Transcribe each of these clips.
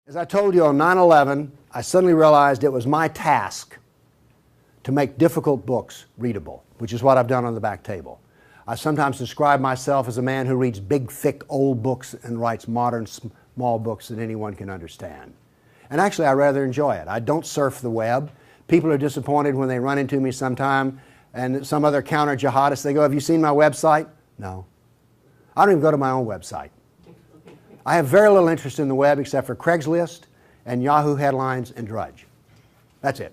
As I told you on 9/11, I suddenly realized it was my task to make difficult books readable, which is what I've done on the back table. I sometimes describe myself as a man who reads big, thick, old books and writes modern, small books that anyone can understand. And actually, I rather enjoy it. I don't surf the web. People are disappointed when they run into me sometime and some other counter-jihadist, they go, "Have you seen my website?" No. I don't even go to my own website. I have very little interest in the web except for Craigslist and Yahoo headlines and Drudge. That's it.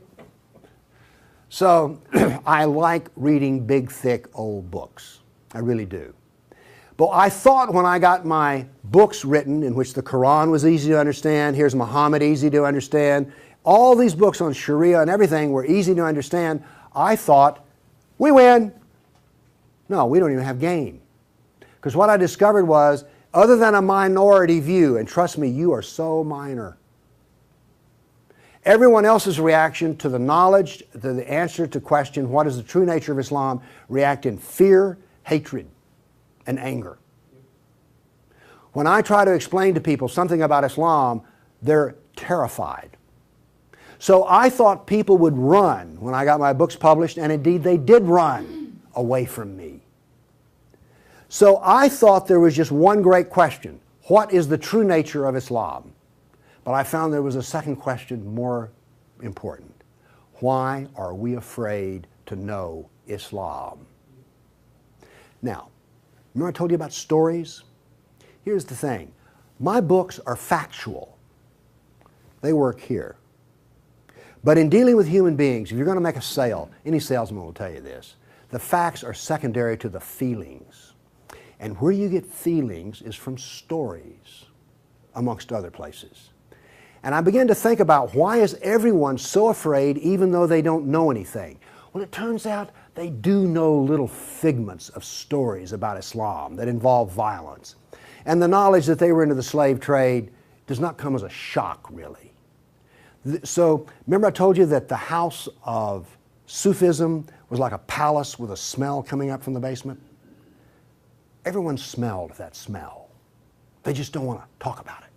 So I like reading big, thick, old books. I really do. But I thought when I got my books written, in which the Quran was easy to understand, here's Muhammad, easy to understand, all these books on Sharia and everything were easy to understand, I thought, we win. No, we don't even have game. Because what I discovered was, other than a minority view, and trust me, you are so minor, everyone else's reaction to the knowledge, to the answer to question, what is the true nature of Islam, react in fear, hatred, and anger. When I try to explain to people something about Islam, they're terrified. So I thought people would run when I got my books published, and indeed they did run away from me. So I thought there was just one great question. What is the true nature of Islam? But I found there was a second question more important. Why are we afraid to know Islam? Now, remember I told you about stories? Here's the thing. My books are factual. They work here. But in dealing with human beings, if you're going to make a sale, any salesman will tell you this, the facts are secondary to the feelings. And where you get feelings is from stories, amongst other places. And I began to think about, why is everyone so afraid even though they don't know anything? Well, it turns out they do know little figments of stories about Islam that involve violence. And the knowledge that they were into the slave trade does not come as a shock, really. So, remember I told you that the house of Sufism was like a palace with a smell coming up from the basement? Everyone smelled that smell. They just don't want to talk about it.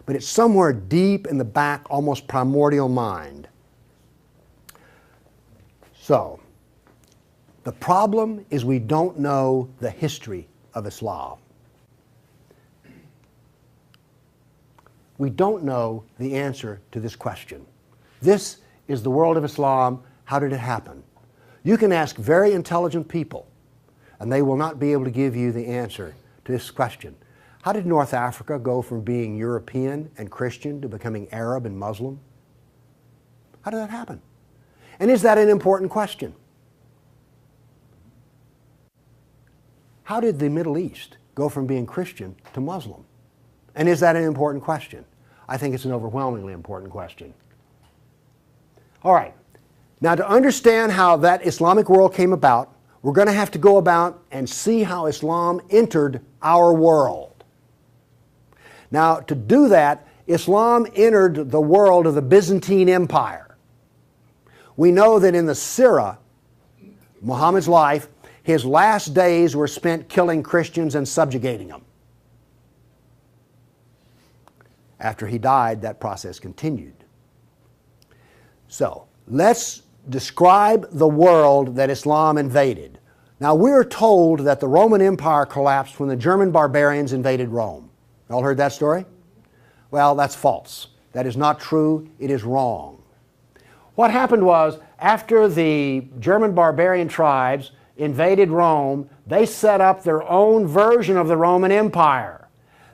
But it's somewhere deep in the back, almost primordial mind. So, the problem is we don't know the history of Islam. We don't know the answer to this question. This is the world of Islam. How did it happen? You can ask very intelligent people, and they will not be able to give you the answer to this question. How did North Africa go from being European and Christian to becoming Arab and Muslim? How did that happen? And is that an important question? How did the Middle East go from being Christian to Muslim? And is that an important question? I think it's an overwhelmingly important question. All right. Now, to understand how that Islamic world came about, we're going to have to go about and see how Islam entered our world. Now, to do that, Islam entered the world of the Byzantine Empire. We know that in the Sirah, Muhammad's life, his last days were spent killing Christians and subjugating them. After he died, that process continued. So, let's describe the world that Islam invaded. Now, we're told that the Roman Empire collapsed when the German barbarians invaded Rome. You all heard that story? Well, that's false. That is not true. It is wrong. What happened was, after the German barbarian tribes invaded Rome, they set up their own version of the Roman Empire.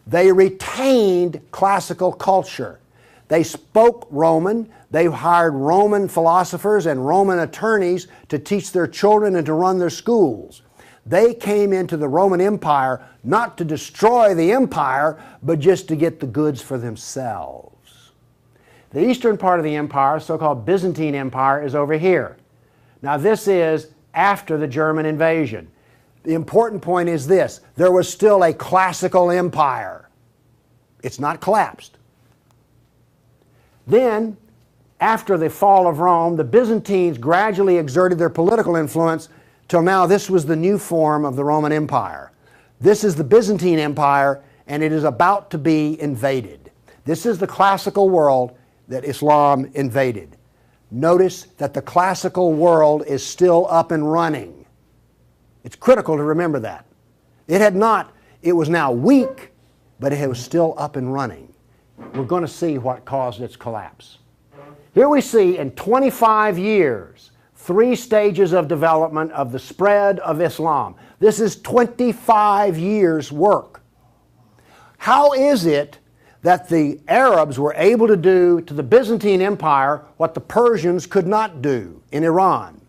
They retained classical culture. They spoke Roman. They hired Roman philosophers and Roman attorneys to teach their children and to run their schools. They came into the Roman Empire not to destroy the empire, but just to get the goods for themselves. The eastern part of the empire, so-called Byzantine Empire, is over here. Now, this is after the German invasion. The important point is this: there was still a classical empire. It's not collapsed. Then, after the fall of Rome, the Byzantines gradually exerted their political influence till now this was the new form of the Roman Empire. This is the Byzantine Empire, and it is about to be invaded. This is the classical world that Islam invaded. Notice that the classical world is still up and running. It's critical to remember that. It was now weak, but it was still up and running. We're going to see what caused its collapse. Here we see in 25 years, 3 stages of development of the spread of Islam. This is 25 years' work. How is it that the Arabs were able to do to the Byzantine Empire what the Persians could not do in Iran?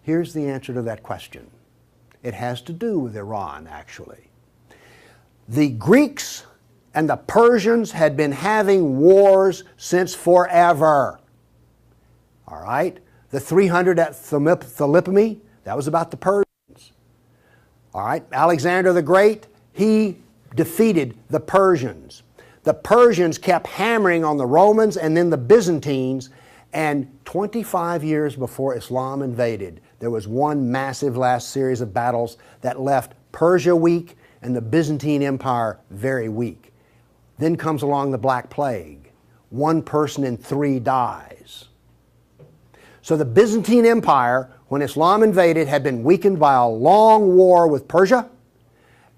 Here's the answer to that question. It has to do with Iran, actually. The Greeks and the Persians had been having wars since forever. All right? The 300 at Thermopylae, that was about the Persians. All right? Alexander the Great, he defeated the Persians. The Persians kept hammering on the Romans and then the Byzantines, and 25 years before Islam invaded, there was one massive last series of battles that left Persia weak and the Byzantine Empire very weak. Then comes along the Black Plague. 1 person in 3 dies. So the Byzantine Empire, when Islam invaded, had been weakened by a long war with Persia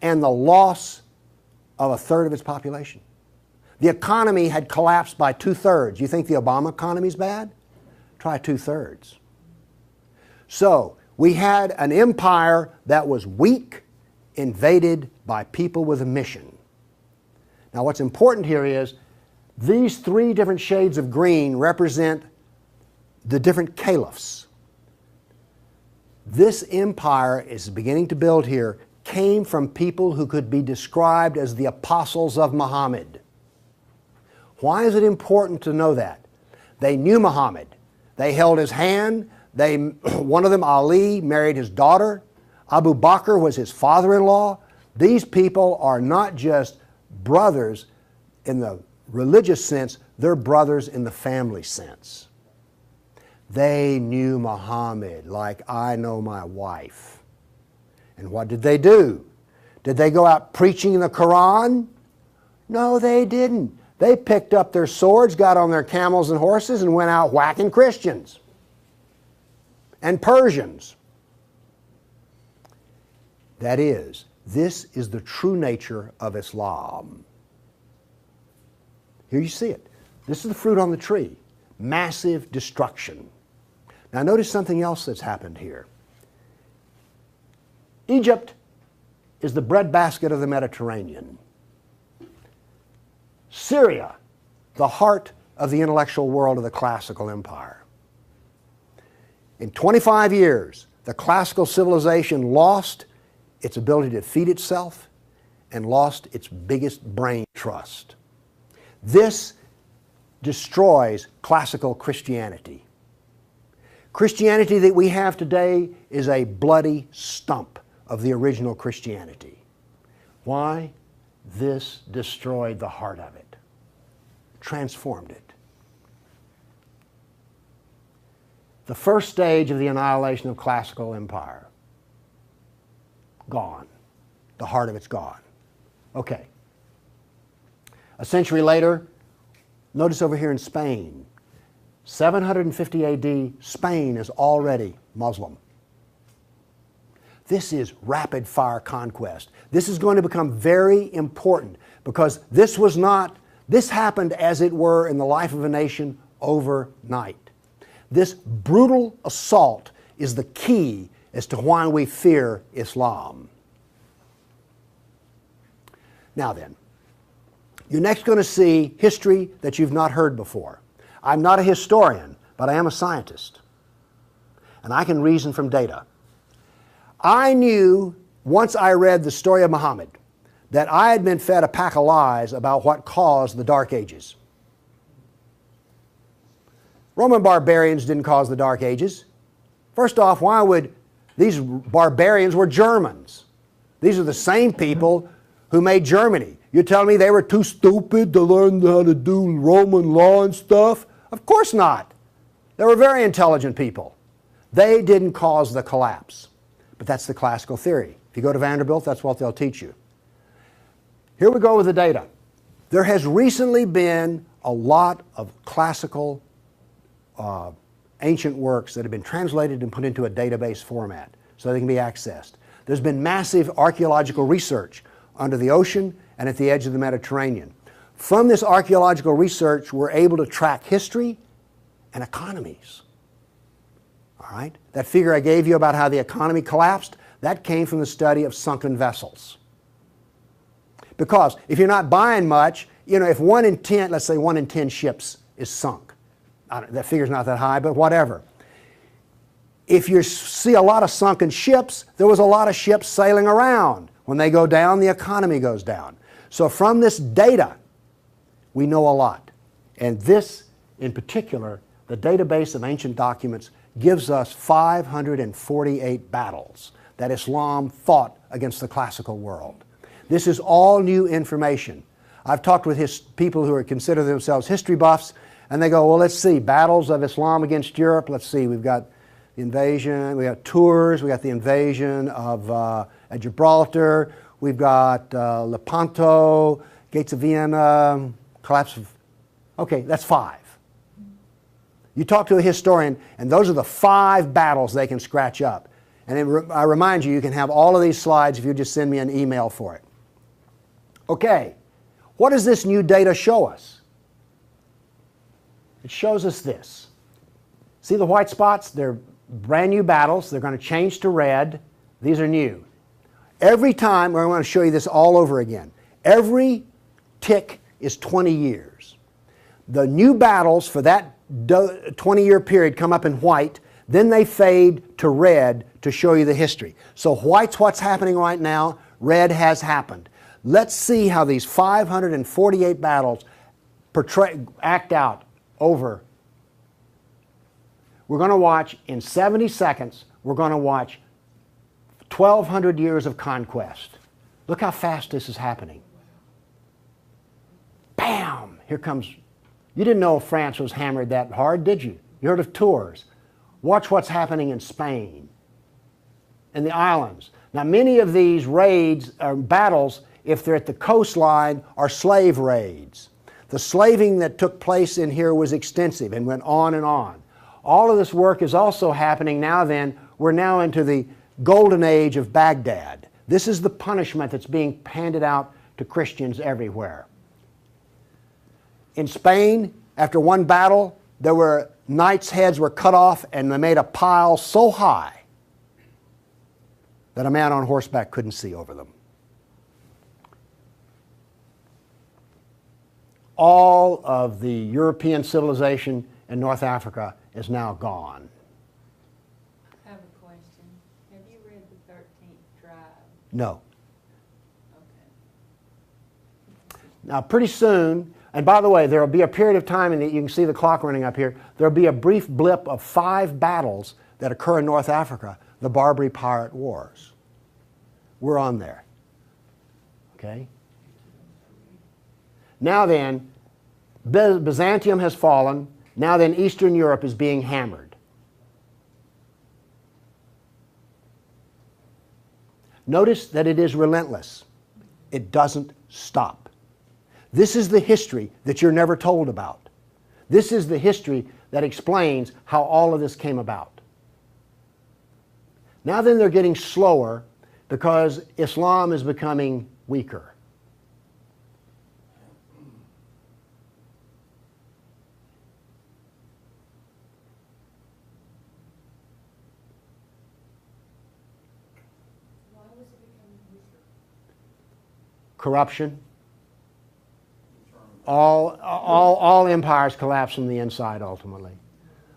and the loss of 1/3 of its population. The economy had collapsed by 2/3. You think the Obama economy is bad? Try 2/3. So we had an empire that was weak, invaded by people with a mission. Now what's important here is these 3 different shades of green represent the different caliphs. This empire is beginning to build here came from people who could be described as the apostles of Muhammad. Why is it important to know that? They knew Muhammad. They held his hand. One of them, Ali, married his daughter. Abu Bakr was his father-in-law. These people are not just brothers in the religious sense, they're brothers in the family sense. They knew Muhammad like I know my wife. And what did they do? Did they go out preaching the Quran? No, they didn't. They picked up their swords, got on their camels and horses, and went out whacking Christians and Persians. That is, this is the true nature of Islam. Here you see it. This is the fruit on the tree. Massive destruction. Now notice something else that's happened here. Egypt is the breadbasket of the Mediterranean. Syria, the heart of the intellectual world of the classical empire. In 25 years, the classical civilization lost its ability to feed itself and lost its biggest brain trust. This destroys classical Christianity. Christianity that we have today is a bloody stump of the original Christianity. Why? This destroyed the heart of it, transformed it. The first stage of the annihilation of classical empire, gone. The heart of it's gone. Okay. A century later, notice over here in Spain, 750 AD, Spain is already Muslim. This is rapid fire conquest. This is going to become very important because this happened as it were in the life of a nation overnight. This brutal assault is the key as to why we fear Islam. Now then, you're next going to see history that you've not heard before. I'm not a historian, but I am a scientist. And I can reason from data. I knew, once I read the story of Muhammad, that I had been fed a pack of lies about what caused the Dark Ages. Roman barbarians didn't cause the Dark Ages. First off, why would these barbarians were Germans? These are the same people who made Germany. You're telling me they were too stupid to learn how to do Roman law and stuff? Of course not. They were very intelligent people. They didn't cause the collapse. But that's the classical theory. If you go to Vanderbilt, that's what they'll teach you. Here we go with the data. There has recently been a lot of classical ancient works that have been translated and put into a database format so they can be accessed. There's been massive archaeological research under the ocean and at the edge of the Mediterranean. From this archaeological research, we're able to track history and economies. All right? That figure I gave you about how the economy collapsed, that came from the study of sunken vessels. Because if you're not buying much, you know, if 1 in 10, let's say 1 in 10 ships is sunk, that figure's not that high, but whatever. If you see a lot of sunken ships, there was a lot of ships sailing around. When they go down, the economy goes down. So from this data, we know a lot. And this, in particular, the database of ancient documents, gives us 548 battles that Islam fought against the classical world. This is all new information. I've talked with people who consider themselves history buffs, and they go, well, let's see, battles of Islam against Europe. Let's see, we've got the invasion, we got Tours, we got the invasion of at Gibraltar, we've got Lepanto, Gates of Vienna, collapse of... Okay, that's 5. You talk to a historian, and those are the 5 battles they can scratch up. And I remind you, you can have all of these slides if you just send me an email for it. Okay, what does this new data show us? It shows us this. See the white spots? They're brand new battles. They're going to change to red. These are new. Every time, we're going to show you this all over again. Every tick is 20 years. The new battles for that 20-year period come up in white, then they fade to red to show you the history. So white's what's happening right now, red has happened. Let's see how these 548 battles act out over. We're going to watch, in 70 seconds, we're going to watch 1,200 years of conquest. Look how fast this is happening. Bam! Here comes... You didn't know France was hammered that hard, did you? You heard of Tours. Watch what's happening in Spain and the islands. Now, many of these raids or battles, if they're at the coastline, are slave raids. The slaving that took place in here was extensive and went on and on. All of this work is also happening now then. We're now into the golden age of Baghdad. This is the punishment that's being handed out to Christians everywhere. In Spain, after one battle, there were knights' heads were cut off and they made a pile so high that a man on horseback couldn't see over them. All of the European civilization in North Africa is now gone. I have a question. Have you read the 13th Tribe? No. Okay. Now, pretty soon, and by the way, there will be a period of time, and you can see the clock running up here, there will be a brief blip of 5 battles that occur in North Africa, the Barbary Pirate Wars. We're on there. Okay? Now then, Byzantium has fallen. Now then, Eastern Europe is being hammered. Notice that it is relentless. It doesn't stop. This is the history that you're never told about. This is the history that explains how all of this came about. Now then, they're getting slower because Islam is becoming weaker. Why was it becoming weaker? Corruption. All empires collapse from the inside ultimately.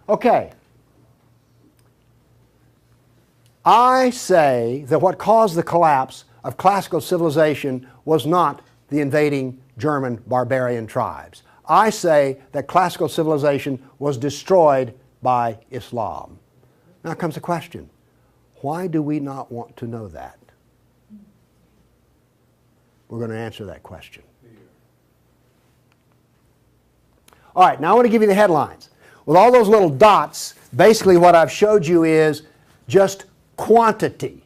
Okay. I say that what caused the collapse of classical civilization was not the invading German barbarian tribes. I say that classical civilization was destroyed by Islam. Now comes the question, why do we not want to know that? We're going to answer that question. All right, now I want to give you the headlines. With all those little dots, basically what I've showed you is just quantity.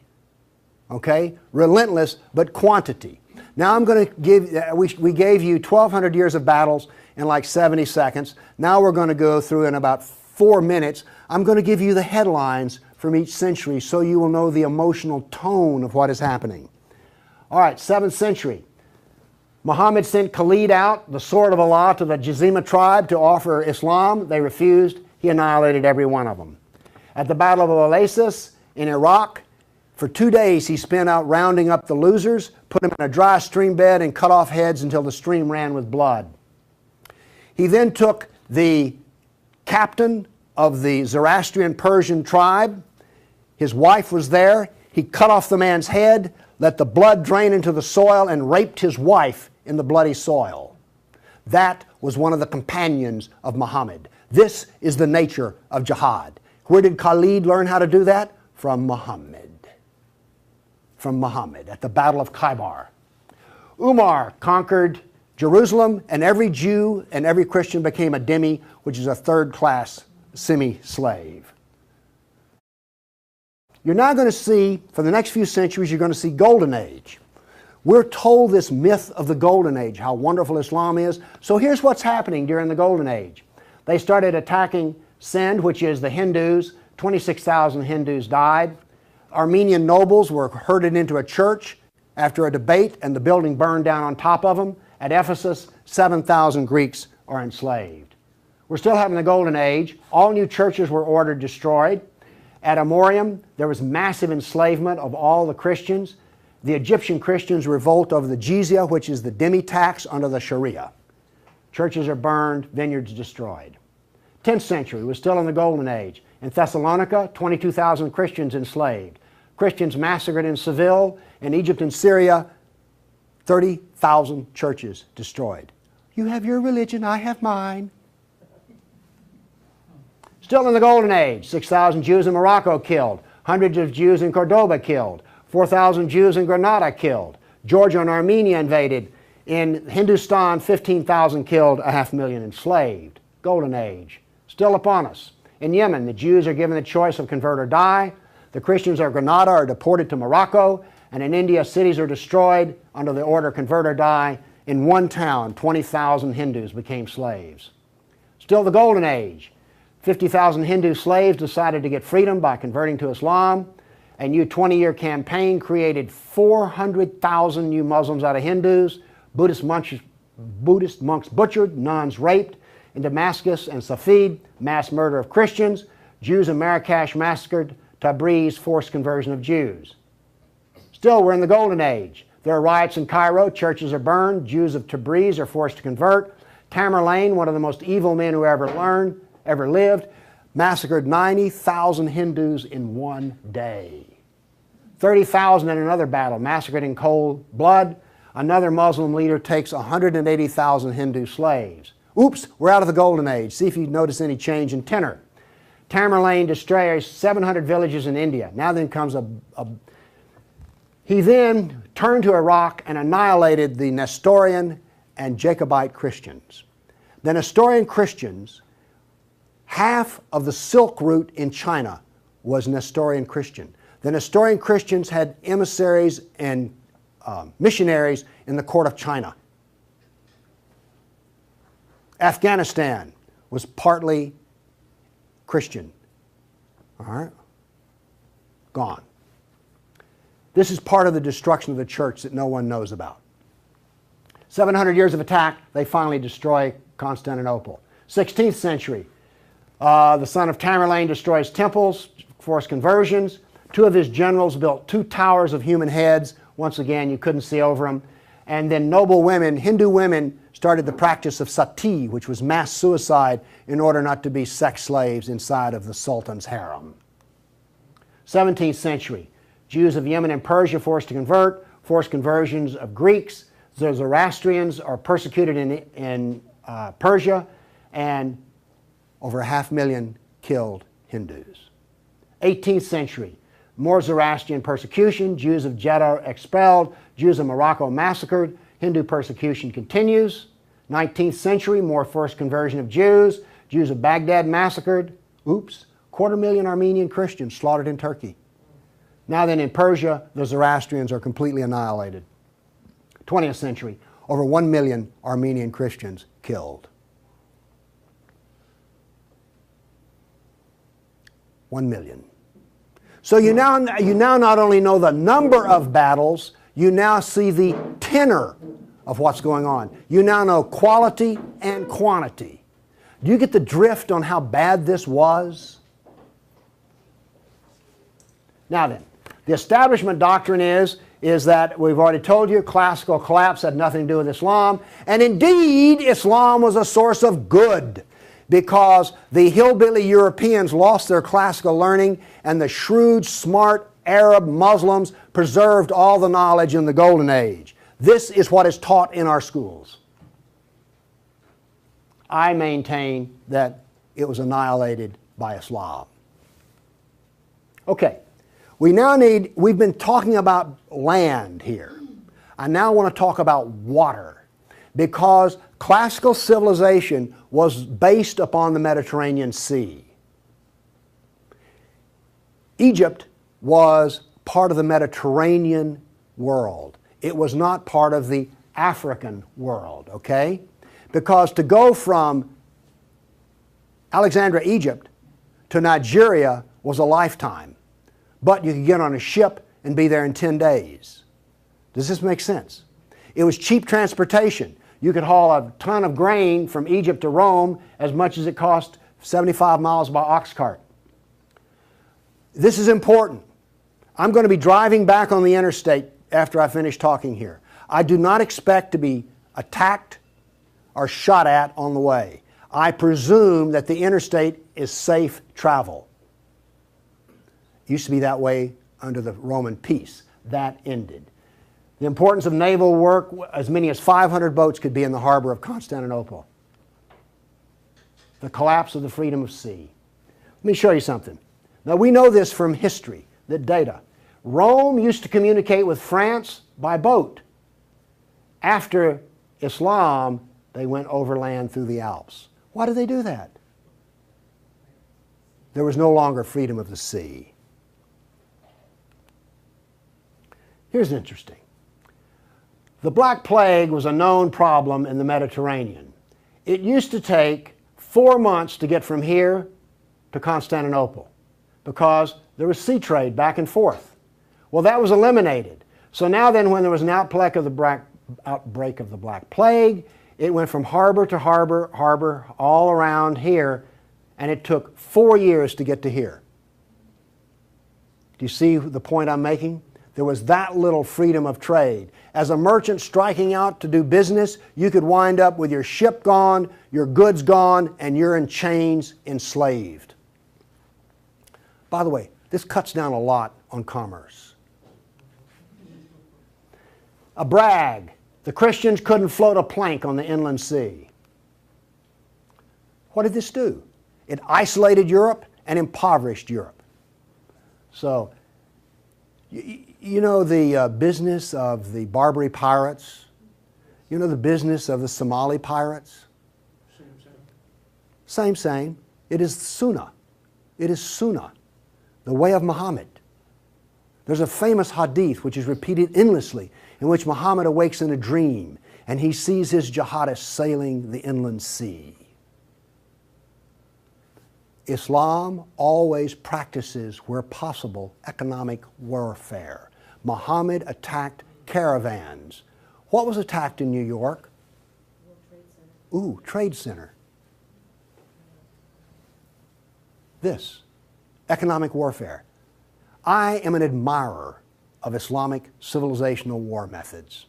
Okay? Relentless, but quantity. Now I'm going to give, we gave you 1,200 years of battles in like 70 seconds. Now we're going to go through in about 4 minutes. I'm going to give you the headlines from each century so you will know the emotional tone of what is happening. All right, 7th century. Muhammad sent Khalid out, the sword of Allah, to the Jazima tribe to offer Islam. They refused. He annihilated every one of them. At the Battle of Oasis in Iraq, for 2 days he spent out rounding up the losers, put them in a dry stream bed and cut off heads until the stream ran with blood. He then took the captain of the Zoroastrian Persian tribe. His wife was there. He cut off the man's head, let the blood drain into the soil, and raped his wife in the bloody soil. That was one of the companions of Muhammad. This is the nature of jihad. Where did Khalid learn how to do that? From Muhammad. From Muhammad at the Battle of Khaybar. Umar conquered Jerusalem, and every Jew and every Christian became a dhimmi, which is a third-class semi-slave. You're now going to see, for the next few centuries, you're going to see Golden Age. We're told this myth of the Golden Age, how wonderful Islam is. So here's what's happening during the Golden Age. They started attacking Sind, which is the Hindus. 26,000 Hindus died. Armenian nobles were herded into a church after a debate, and the building burned down on top of them. At Ephesus, 7,000 Greeks are enslaved. We're still having the Golden Age. All new churches were ordered destroyed. At Amorium, there was massive enslavement of all the Christians. The Egyptian Christians revolt over the jizya, which is the dhimmi tax under the Sharia. Churches are burned, vineyards destroyed. 10th century was still in the Golden Age. In Thessalonica, 22,000 Christians enslaved. Christians massacred in Seville. In Egypt and Syria, 30,000 churches destroyed. You have your religion, I have mine. Still in the Golden Age, 6,000 Jews in Morocco killed, hundreds of Jews in Cordoba killed, 4,000 Jews in Granada killed, Georgia and Armenia invaded. In Hindustan, 15,000 killed, 500,000 enslaved. Golden Age, still upon us. In Yemen, the Jews are given the choice of convert or die. The Christians of Granada are deported to Morocco. And in India, cities are destroyed under the order convert or die. In one town, 20,000 Hindus became slaves. Still the Golden Age. 50,000 Hindu slaves decided to get freedom by converting to Islam. A new 20-year campaign created 400,000 new Muslims out of Hindus. Buddhist monks butchered, nuns raped. In Damascus and Safed, mass murder of Christians. Jews in Marrakesh massacred. Tabriz, forced conversion of Jews. Still, we're in the Golden Age. There are riots in Cairo. Churches are burned. Jews of Tabriz are forced to convert. Tamerlane, one of the most evil men who ever lived, massacred 90,000 Hindus in one day. 30,000 in another battle, massacred in cold blood. Another Muslim leader takes 180,000 Hindu slaves. Oops, we're out of the Golden Age. See if you notice any change in tenor. Tamerlane destroys 700 villages in India. Now then comes He then turned to Iraq and annihilated the Nestorian and Jacobite Christians. The Nestorian Christians, half of the Silk Route in China was Nestorian Christian. The Nestorian Christians had emissaries and missionaries in the court of China. Afghanistan was partly Christian. All right? Gone. This is part of the destruction of the church that no one knows about. 700 years of attack, they finally destroy Constantinople. 16th century, the son of Tamerlane destroys temples, forced conversions. 2 of his generals built 2 towers of human heads. Once again, you couldn't see over them. And then noble women, Hindu women, started the practice of sati, which was mass suicide in order not to be sex slaves inside of the Sultan's harem. 17th century, Jews of Yemen and Persia forced to convert, forced conversions of Greeks. The Zoroastrians are persecuted in Persia, and over 500,000 killed Hindus. 18th century, more Zoroastrian persecution, Jews of Jeddah expelled, Jews of Morocco massacred, Hindu persecution continues. 19th century, more forced conversion of Jews, Jews of Baghdad massacred. Oops, 250,000 Armenian Christians slaughtered in Turkey. Now then, in Persia, the Zoroastrians are completely annihilated. 20th century, over 1 million Armenian Christians killed. 1 million. So you now not only know the number of battles, you now see the tenor of what's going on. You now know quality and quantity. Do you get the drift on how bad this was? Now then, the establishment doctrine is that we've already told you classical collapse had nothing to do with Islam, and indeed Islam was a source of good because the hillbilly Europeans lost their classical learning and the shrewd, smart Arab Muslims preserved all the knowledge in the Golden Age. This is what is taught in our schools. I maintain that it was annihilated by Islam. Okay, we've been talking about land here. I now want to talk about water because classical civilization was based upon the Mediterranean Sea. Egypt was part of the Mediterranean world. It was not part of the African world, okay? Because to go from Alexandria, Egypt to Nigeria was a lifetime. But you could get on a ship and be there in 10 days. Does this make sense? It was cheap transportation. You could haul a ton of grain from Egypt to Rome as much as it cost 75 miles by ox cart. This is important. I'm going to be driving back on the interstate after I finish talking here. I do not expect to be attacked or shot at on the way. I presume that the interstate is safe travel. It used to be that way under the Roman peace. That ended. The importance of naval work, as many as 500 boats could be in the harbor of Constantinople. The collapse of the freedom of sea. Let me show you something. Now we know this from history, the data. Rome used to communicate with France by boat. After Islam, they went overland through the Alps. Why did they do that? There was no longer freedom of the sea. Here's interesting. The Black Plague was a known problem in the Mediterranean. It used to take 4 months to get from here to Constantinople because there was sea trade back and forth. Well, that was eliminated. So now then, when there was an outbreak of the Black Plague, it went from harbor to harbor, all around here, and it took 4 years to get to here. Do you see the point I'm making? There was that little freedom of trade. As a merchant striking out to do business, you could wind up with your ship gone, your goods gone, and you're in chains, enslaved. By the way, this cuts down a lot on commerce. A brag. The Christians couldn't float a plank on the inland sea. What did this do? It isolated Europe and impoverished Europe. So, you know the business of the Barbary pirates? You know the business of the Somali pirates? Same. It is Sunnah. It is Sunnah, the way of Muhammad. There's a famous hadith which is repeated endlessly in which Muhammad awakes in a dream and he sees his jihadists sailing the inland sea. Islam always practices, where possible, economic warfare. Muhammad attacked caravans. What was attacked in New York? Ooh, Trade Center. This, economic warfare. I am an admirer of Islamic civilizational war methods.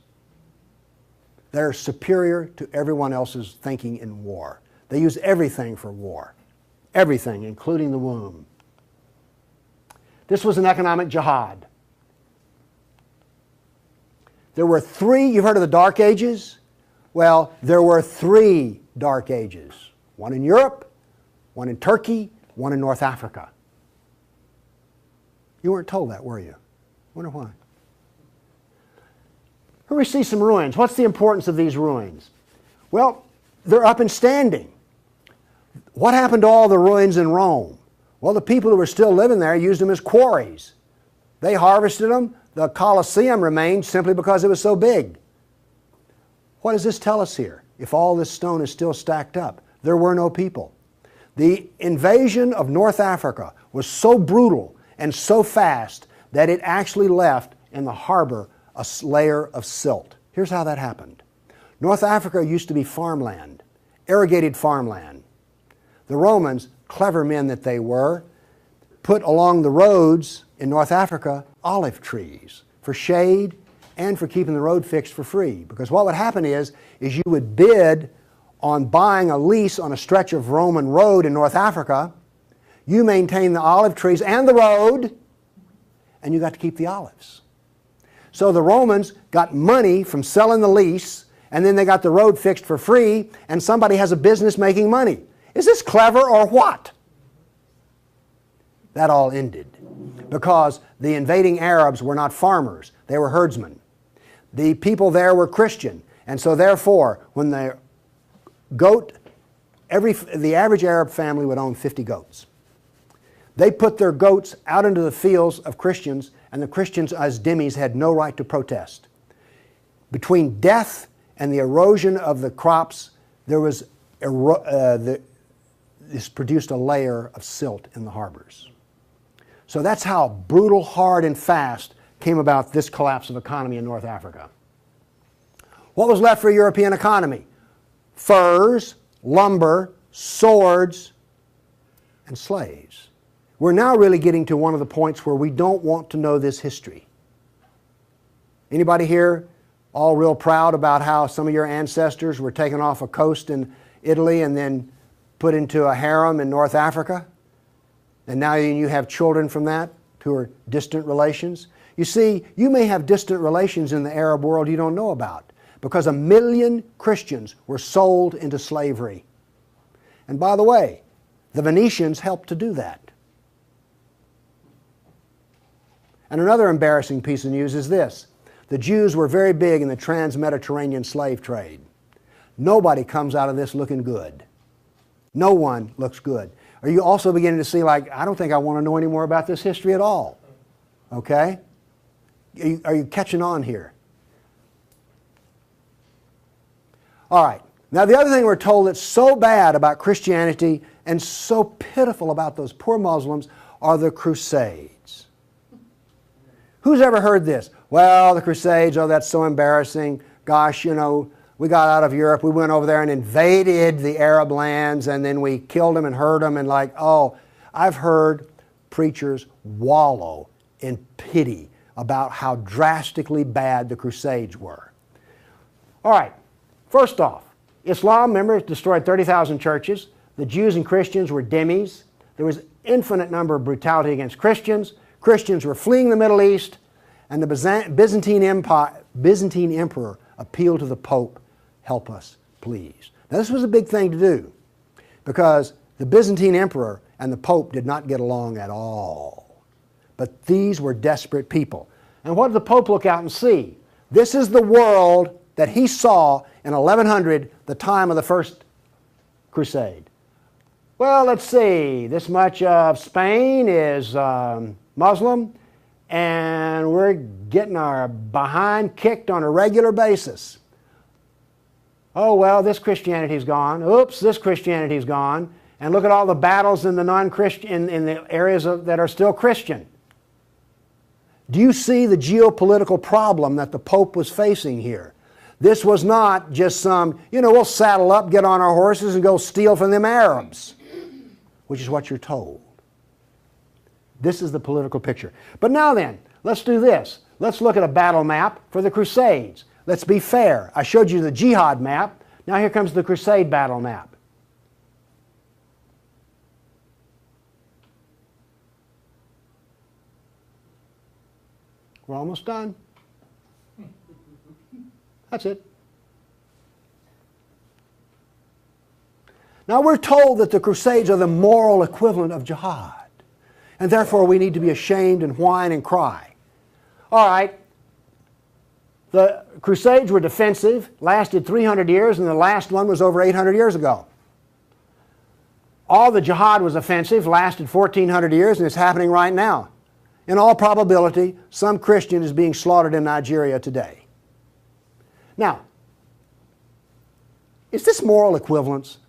They're superior to everyone else's thinking in war. They use everything for war. Everything, including the womb. This was an economic jihad. There were three, you've heard of the Dark Ages? Well, there were 3 Dark Ages. One in Europe, one in Turkey, one in North Africa. You weren't told that, were you? Wonder why. Here we see some ruins. What's the importance of these ruins? Well, they're up and standing. What happened to all the ruins in Rome? Well, the people who were still living there used them as quarries. They harvested them. The Colosseum remained simply because it was so big. What does this tell us here? If all this stone is still stacked up, there were no people. The invasion of North Africa was so brutal and so fast that it actually left in the harbor a layer of silt. Here's how that happened. North Africa used to be farmland, irrigated farmland. The Romans, clever men that they were, put along the roads in North Africa olive trees for shade and for keeping the road fixed for free. Because what would happen is you would bid on buying a lease on a stretch of Roman road in North Africa. You maintain the olive trees and the road, and you got to keep the olives. So the Romans got money from selling the lease, and then they got the road fixed for free, and somebody has a business making money. Is this clever or what? That all ended because the invading Arabs were not farmers, they were herdsmen. The people there were Christian, and so therefore, when the average Arab family would own 50 goats. They put their goats out into the fields of Christians, and the Christians as dhimmis had no right to protest. Between death and the erosion of the crops, there was this produced a layer of silt in the harbors. So that's how brutal, hard, and fast came about this collapse of economy in North Africa. What was left for a European economy? Furs, lumber, swords, and slaves. We're now really getting to one of the points where we don't want to know this history. Anybody here all real proud about how some of your ancestors were taken off a coast in Italy and then put into a harem in North Africa? And now you have children from that who are distant relations. You see, you may have distant relations in the Arab world you don't know about because 1 million Christians were sold into slavery. And by the way, the Venetians helped to do that. And another embarrassing piece of news is this. The Jews were very big in the trans-Mediterranean slave trade. Nobody comes out of this looking good. No one looks good. Are you also beginning to see, like, I don't think I want to know any more about this history at all? Okay? Are you catching on here? All right. Now, the other thing we're told that's so bad about Christianity and so pitiful about those poor Muslims are the Crusades. Who's ever heard this? Well, the Crusades, oh, that's so embarrassing. Gosh, you know, we got out of Europe, we went over there and invaded the Arab lands, and then we killed them and hurt them, and like, oh, I've heard preachers wallow in pity about how drastically bad the Crusades were. All right, first off, Islam, remember, destroyed 30,000 churches. The Jews and Christians were dhimmis. There was infinite number of brutality against Christians. Christians were fleeing the Middle East, and the Byzantine emperor appealed to the Pope, help us, please. Now this was a big thing to do because the Byzantine emperor and the Pope did not get along at all. But these were desperate people. And what did the Pope look out and see? This is the world that he saw in 1100, the time of the First Crusade. Well, let's see, this much of Spain is Muslim, and we're getting our behind kicked on a regular basis. Oh, well, this Christianity's gone. Oops, this Christianity's gone. And look at all the battles in the non-Christian, in the areas that are still Christian. Do you see the geopolitical problem that the Pope was facing here? This was not just some, you know, we'll saddle up, get on our horses, and go steal from them Arabs, which is what you're told. This is the political picture. But now then, let's do this. Let's look at a battle map for the Crusades. Let's be fair. I showed you the jihad map. Now here comes the Crusade battle map. We're almost done. That's it. Now we're told that the Crusades are the moral equivalent of jihad. And therefore we need to be ashamed and whine and cry. All right. The Crusades were defensive, lasted 300 years, and the last one was over 800 years ago. All the jihad was offensive, lasted 1,400 years, and it's happening right now. In all probability, some Christian is being slaughtered in Nigeria today. Now, Is this moral equivalence?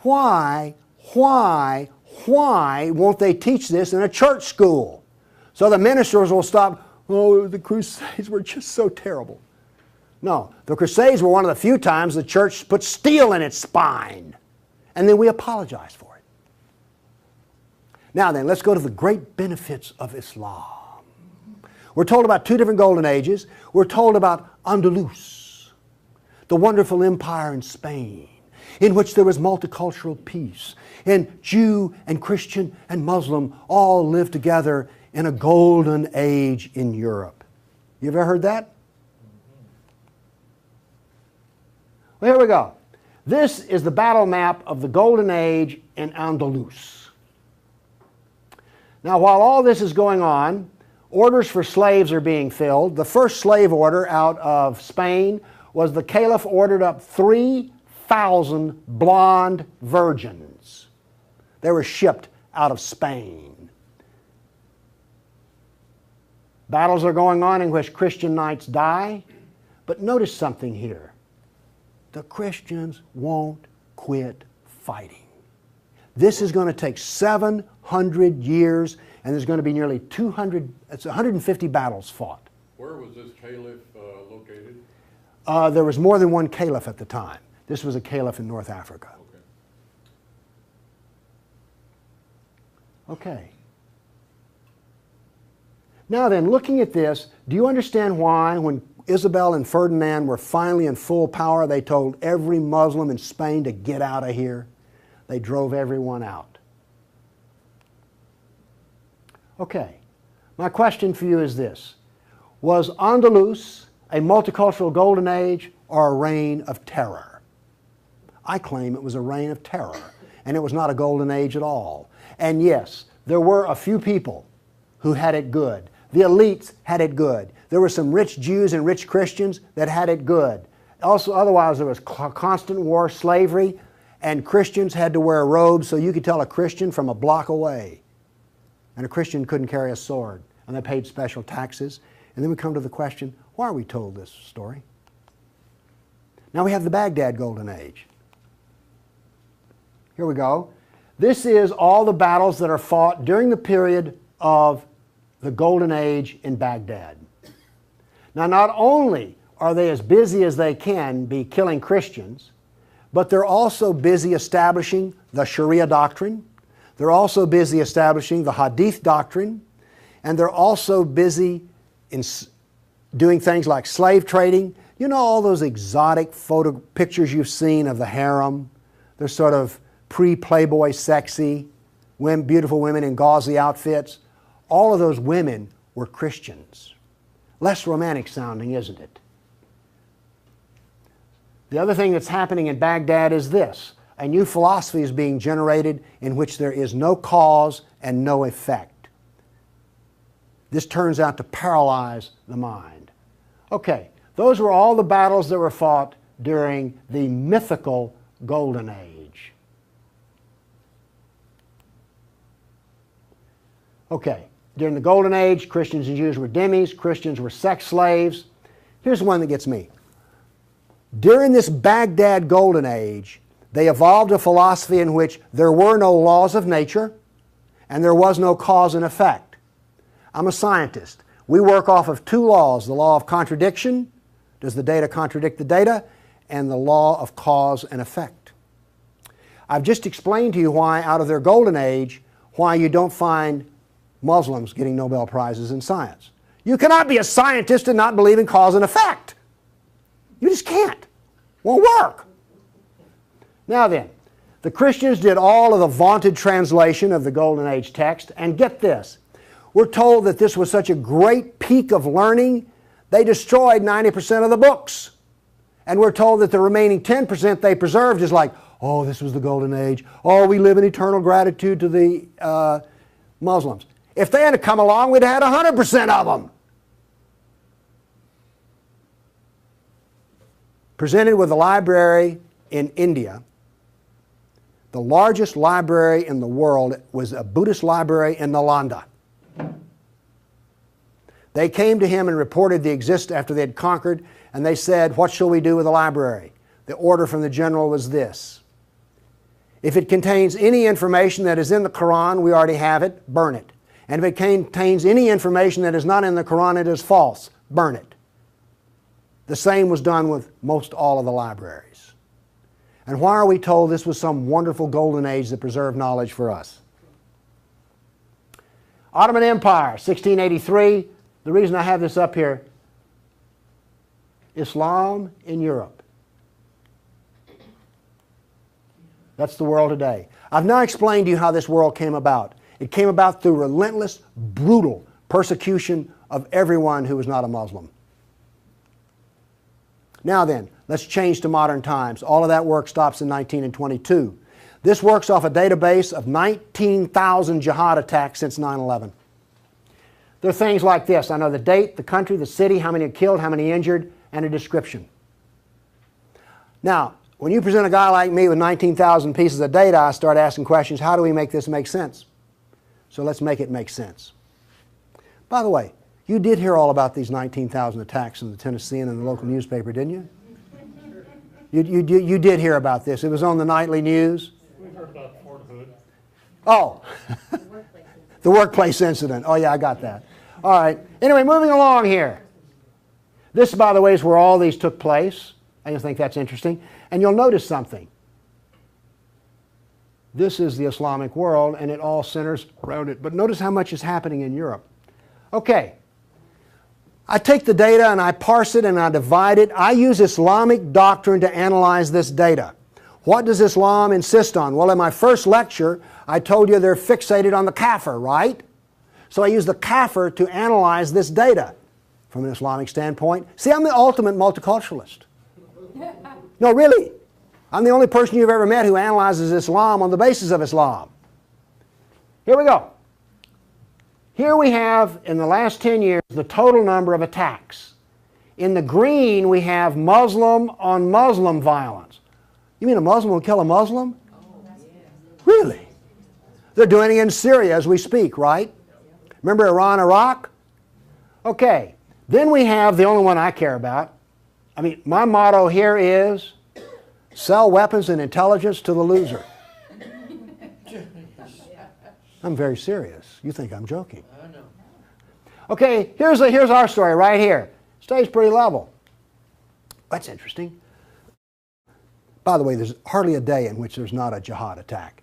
Why won't they teach this in a church school? So the ministers will stop, oh, the Crusades were just so terrible. No, the Crusades were one of the few times the church put steel in its spine. And then we apologize for it. Now then, let's go to the great benefits of Islam. We're told about two different golden ages. We're told about Andalus, the wonderful empire in Spain, in which there was multicultural peace, and Jew and Christian and Muslim all lived together in a golden age in Europe. You ever heard that? Well, here we go. This is the battle map of the golden age in Andalus. Now, while all this is going on, orders for slaves are being filled. The first slave order out of Spain was the Caliph ordered up 3,000 blonde virgins. They were shipped out of Spain. Battles are going on in which Christian knights die. But notice something here. The Christians won't quit fighting. This is going to take 700 years, and there's going to be nearly 150 battles fought. Where was this caliph located? There was more than one caliph at the time. This was a caliph in North Africa. Okay. Now then, looking at this, do you understand why when Isabel and Ferdinand were finally in full power, they told every Muslim in Spain to get out of here? They drove everyone out. Okay, my question for you is this. Was Andalus a multicultural golden age or a reign of terror? I claim it was a reign of terror, and it was not a golden age at all. And yes, there were a few people who had it good. The elites had it good. There were some rich Jews and rich Christians that had it good. Also, otherwise, there was constant war, slavery, and Christians had to wear robes so you could tell a Christian from a block away. And a Christian couldn't carry a sword, and they paid special taxes. And then we come to the question, why are we told this story? Now we have the Baghdad Golden Age. Here we go. This is all the battles that are fought during the period of the Golden Age in Baghdad. Now, not only are they as busy as they can be killing Christians, but they're also busy establishing the Sharia doctrine. They're also busy establishing the Hadith doctrine. And they're also busy in doing things like slave trading. You know all those exotic photo pictures you've seen of the harem? They're sort of pre-Playboy sexy, beautiful women in gauzy outfits. All of those women were Christians. Less romantic sounding, isn't it? The other thing that's happening in Baghdad is this. A new philosophy is being generated in which there is no cause and no effect. This turns out to paralyze the mind. Okay, those were all the battles that were fought during the mythical Golden Age. Okay. During the Golden Age, Christians and Jews were dhimmis, Christians were sex slaves. Here's one that gets me. During this Baghdad Golden Age, they evolved a philosophy in which there were no laws of nature and there was no cause and effect. I'm a scientist. We work off of two laws, the law of contradiction, does the data contradict the data, and the law of cause and effect. I've just explained to you why out of their Golden Age, why you don't find Muslims getting Nobel Prizes in science. You cannot be a scientist and not believe in cause and effect. You just can't. Won't work. Now then, the Christians did all of the vaunted translation of the Golden Age text, and get this. We're told that this was such a great peak of learning, they destroyed 90% of the books. And we're told that the remaining 10% they preserved is like, oh, this was the Golden Age. Oh, we live in eternal gratitude to the Muslims. If they had come along, we'd have had 100% of them. Presented with a library in India, the largest library in the world was a Buddhist library in Nalanda. They came to him and reported the existence after they had conquered, and they said, "What shall we do with the library?" The order from the general was this: if it contains any information that is in the Quran, we already have it, burn it. And if it contains any information that is not in the Quran, it is false, burn it. The same was done with most all of the libraries. And why are we told this was some wonderful golden age that preserved knowledge for us? Ottoman Empire, 1683. The reason I have this up here, Islam in Europe. That's the world today. I've now explained to you how this world came about. It came about through relentless, brutal persecution of everyone who was not a Muslim. Now then, let's change to modern times. All of that work stops in 1922. This works off a database of 19,000 jihad attacks since 9/11. There are things like this. I know the date, the country, the city, how many are killed, how many injured, and a description. Now, when you present a guy like me with 19,000 pieces of data, I start asking questions. How do we make this make sense? So let's make it make sense. By the way, you did hear all about these 19,000 attacks in the Tennessean and the local newspaper, didn't you? You did hear about this. It was on the nightly news. We've heard about Fort Hood. Oh, the workplace incident. Oh yeah, I got that. All right. Anyway, moving along here. This, by the way, is where all these took place. I just think that's interesting. And you'll notice something. This is the Islamic world, and it all centers around it. But notice how much is happening in Europe. Okay. I take the data and I parse it and I divide it. I use Islamic doctrine to analyze this data. What does Islam insist on? Well, in my first lecture, I told you they're fixated on the kafir, right? So I use the kafir to analyze this data from an Islamic standpoint. See, I'm the ultimate multiculturalist. No, really. I'm the only person you've ever met who analyzes Islam on the basis of Islam. Here we go. Here we have, in the last 10 years, the total number of attacks. In the green, we have Muslim on Muslim violence. You mean a Muslim will kill a Muslim? Really? They're doing it in Syria as we speak, right? Remember Iran, Iraq? Okay. Then we have the only one I care about. I mean, my motto here is sell weapons and intelligence to the loser. I'm very serious. You think I'm joking. I know. Okay, here's our story right here. Stays pretty level. That's interesting. By the way, there's hardly a day in which there's not a jihad attack.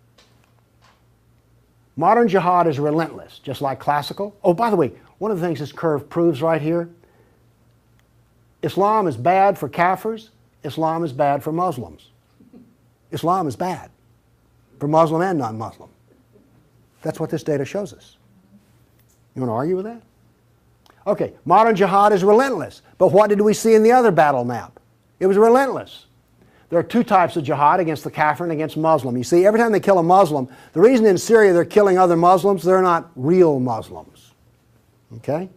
Modern jihad is relentless, just like classical. Oh, by the way, one of the things this curve proves right here, Islam is bad for Kafirs, Islam is bad for Muslims. Islam is bad for Muslim and non-Muslim. That's what this data shows us. You want to argue with that? Okay, modern jihad is relentless. But what did we see in the other battle map? It was relentless. There are two types of jihad, against the kafir and against Muslim. You see, every time they kill a Muslim, the reason in Syria they're killing other Muslims, they're not real Muslims. Okay?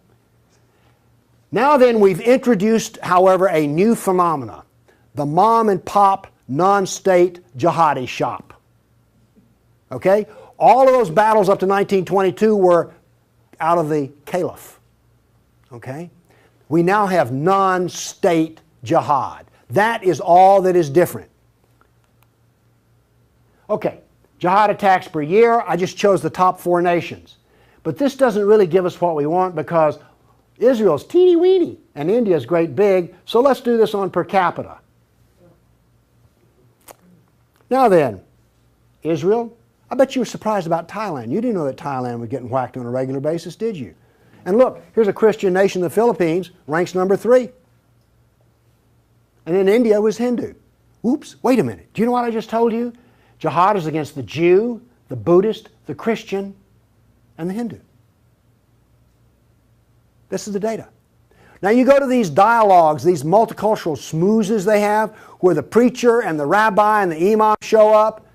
Now then, we've introduced, however, a new phenomena. The mom and pop non-state jihadi shop. Okay? All of those battles up to 1922 were out of the caliph. Okay? We now have non-state jihad. That is all that is different. Okay, jihad attacks per year. I just chose the top 4 nations. But this doesn't really give us what we want because Israel's teeny weeny and India's great big, so let's do this on per capita. Now then, Israel, I bet you were surprised about Thailand. You didn't know that Thailand was getting whacked on a regular basis, did you? And look, here's a Christian nation, the Philippines, ranks number 3. And then India was Hindu. Oops, wait a minute. Do you know what I just told you? Jihad is against the Jew, the Buddhist, the Christian, and the Hindu. This is the data. Now you go to these dialogues, these multicultural smoozes they have, where the preacher and the rabbi and the imam show up.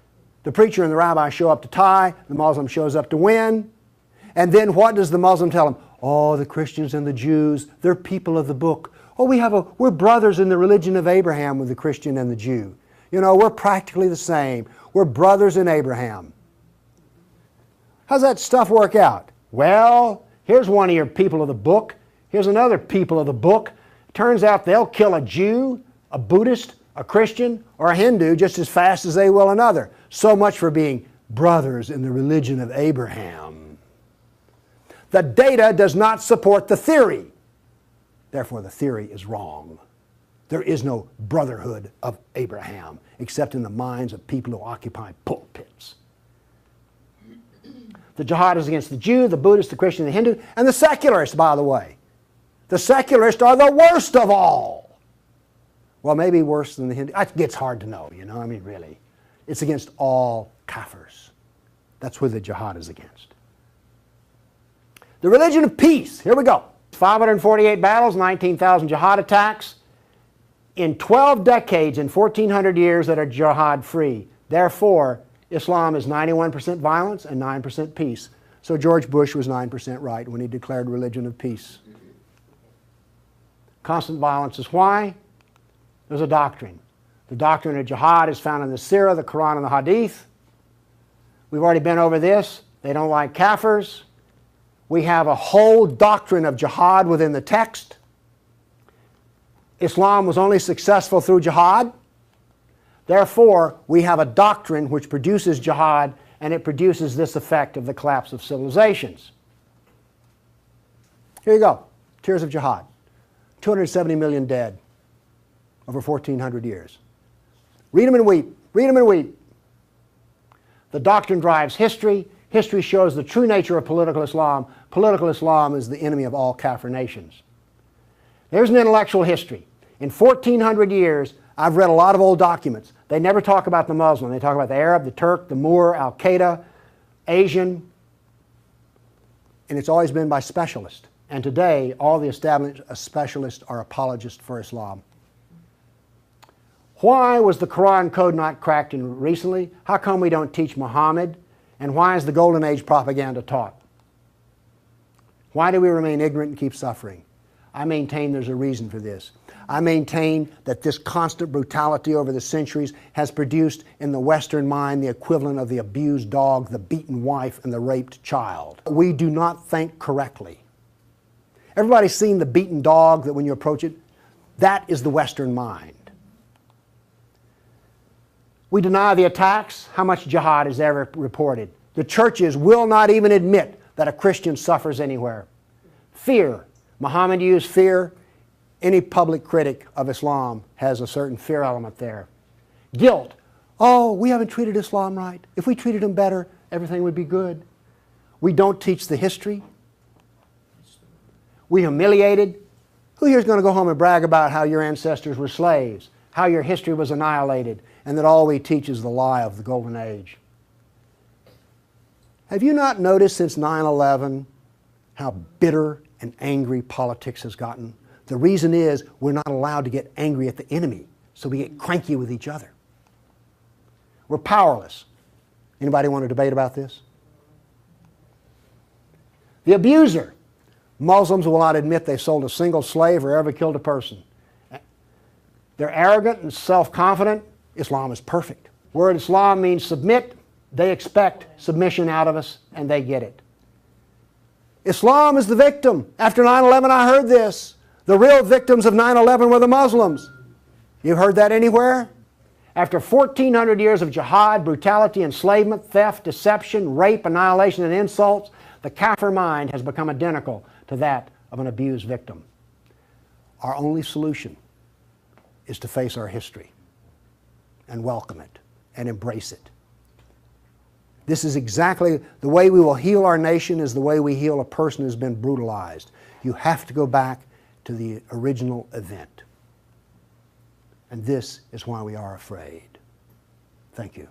The preacher and the rabbi show up to tie, the Muslim shows up to win. And then what does the Muslim tell them? Oh, the Christians and the Jews, they're people of the book. Oh, we're brothers in the religion of Abraham with the Christian and the Jew. You know, we're practically the same. We're brothers in Abraham. How's that stuff work out? Well, here's one of your people of the book. Here's another people of the book. Turns out they'll kill a Jew, a Buddhist, a Christian, or a Hindu just as fast as they will another. So much for being brothers in the religion of Abraham. The data does not support the theory. Therefore, the theory is wrong. There is no brotherhood of Abraham except in the minds of people who occupy pulpits. The jihad is against the Jew, the Buddhist, the Christian, the Hindu, and the secularists, by the way. The secularists are the worst of all. Well, maybe worse than the Hindu. It gets hard to know, you know, I mean, really. It's against all kafirs. That's who the jihad is against. The religion of peace. Here we go. 548 battles, 19,000 jihad attacks. In 12 decades, in 1,400 years that are jihad-free. Therefore, Islam is 91% violence and 9% peace. So George Bush was 9% right when he declared religion of peace. Constant violence is why? There's a doctrine. The doctrine of jihad is found in the Sirah, the Quran, and the Hadith. We've already been over this. They don't like kafirs. We have a whole doctrine of jihad within the text. Islam was only successful through jihad. Therefore, we have a doctrine which produces jihad, and it produces this effect of the collapse of civilizations. Here you go. Tears of jihad. 270 million dead over 1,400 years. Read them and weep. Read them and weep. The doctrine drives history. History shows the true nature of political Islam. Political Islam is the enemy of all Kafir nations. There's an intellectual history. In 1,400 years, I've read a lot of old documents. They never talk about the Muslim. They talk about the Arab, the Turk, the Moor, Al-Qaeda, Asian, and it's always been by specialists. And today, all the established specialists are apologists for Islam. Why was the Quran code not cracked recently? How come we don't teach Muhammad? And why is the Golden Age propaganda taught? Why do we remain ignorant and keep suffering? I maintain there's a reason for this. I maintain that this constant brutality over the centuries has produced in the Western mind the equivalent of the abused dog, the beaten wife, and the raped child. We do not think correctly. Everybody's seen the beaten dog that when you approach it? That is the Western mind. We deny the attacks. How much jihad is ever reported? The churches will not even admit that a Christian suffers anywhere. Fear. Muhammad used fear. Any public critic of Islam has a certain fear element there. Guilt. Oh, we haven't treated Islam right. If we treated them better, everything would be good. We don't teach the history. We humiliated. Who here is going to go home and brag about how your ancestors were slaves, how your history was annihilated, and that all we teach is the lie of the Golden Age? Have you not noticed since 9/11 how bitter and angry politics has gotten? The reason is we're not allowed to get angry at the enemy, so we get cranky with each other. We're powerless. Anybody want to debate about this? The abuser. Muslims will not admit they sold a single slave or ever killed a person. They're arrogant and self-confident. Islam is perfect. Word Islam means submit. They expect submission out of us, and they get it. Islam is the victim. After 9/11, I heard this. The real victims of 9/11 were the Muslims. You heard that anywhere? After 1,400 years of jihad, brutality, enslavement, theft, deception, rape, annihilation, and insults, the Kafir mind has become identical to that of an abused victim. Our only solution is to face our history and welcome it and embrace it. This is exactly the way we will heal our nation, is the way we heal a person who's been brutalized. You have to go back to the original event. And this is why we are afraid. Thank you.